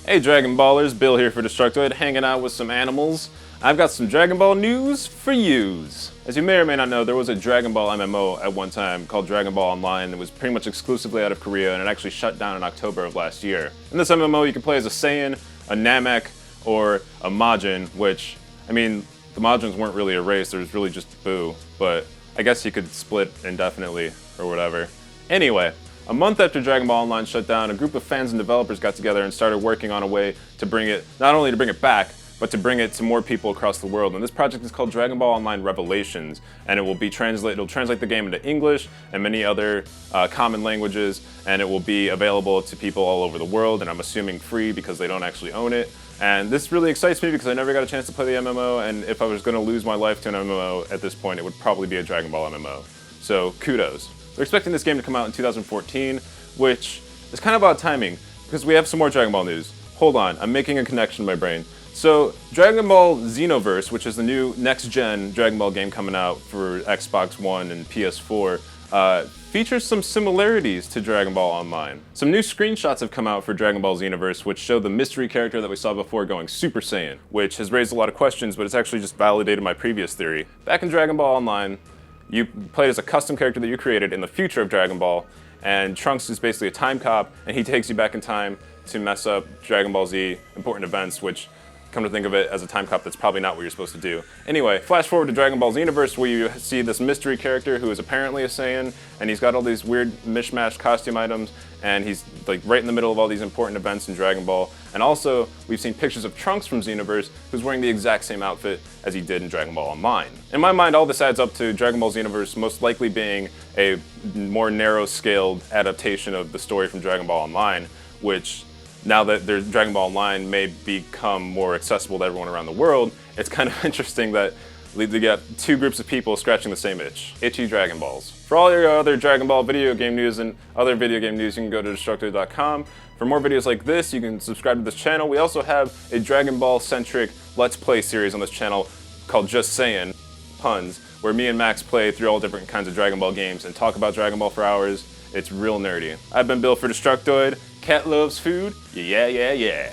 Hey Dragon Ballers, Bill here for Destructoid, hanging out with some animals. I've got some Dragon Ball news for yous. As you may or may not know, there was a Dragon Ball MMO at one time called Dragon Ball Online. It was pretty much exclusively out of Korea, and it actually shut down in October of last year. In this MMO, you can play as a Saiyan, a Namek, or a Majin, which, I mean, the Majins weren't really a race, there was really just Buu, but I guess you could split indefinitely, or whatever. Anyway, a month after Dragon Ball Online shut down, a group of fans and developers got together and started working on a way to bring it, not only to bring it back, but to bring it to more people across the world. And this project is called Dragon Ball Online Revelations, and it'll translate the game into English and many other common languages, and it will be available to people all over the world, and I'm assuming free because they don't actually own it. And this really excites me because I never got a chance to play the MMO, and if I was going to lose my life to an MMO at this point, it would probably be a Dragon Ball MMO. So kudos. They're expecting this game to come out in 2014, which is kind of odd timing, because we have some more Dragon Ball news. Hold on, I'm making a connection in my brain. So, Dragon Ball Xenoverse, which is the new next-gen Dragon Ball game coming out for Xbox One and PS4, features some similarities to Dragon Ball Online. Some new screenshots have come out for Dragon Ball Xenoverse, which show the mystery character that we saw before going Super Saiyan, which has raised a lot of questions, but it's actually just validated my previous theory. Back in Dragon Ball Online, you played as a custom character that you created in the future of Dragon Ball, and Trunks is basically a time cop, and he takes you back in time to mess up Dragon Ball Z important events, which, come to think of it, as a time cop, that's probably not what you're supposed to do. Anyway, flash forward to Dragon Ball Xenoverse, where you see this mystery character who is apparently a Saiyan, and he's got all these weird mishmash costume items, and he's like right in the middle of all these important events in Dragon Ball. And also, we've seen pictures of Trunks from Xenoverse, who's wearing the exact same outfit as he did in Dragon Ball Online. In my mind, all this adds up to Dragon Ball Xenoverse most likely being a more narrow-scaled adaptation of the story from Dragon Ball Online, which, now that Dragon Ball Online may become more accessible to everyone around the world, it's kind of interesting that we got two groups of people scratching the same itch. Itchy Dragon Balls. For all your other Dragon Ball video game news and other video game news, you can go to Destructoid.com. For more videos like this, you can subscribe to this channel. We also have a Dragon Ball-centric Let's Play series on this channel called Just Saiyan, puns, where me and Max play through all different kinds of Dragon Ball games and talk about Dragon Ball for hours. It's real nerdy. I've been Bill for Destructoid. Cat loves food. Yeah, yeah, yeah.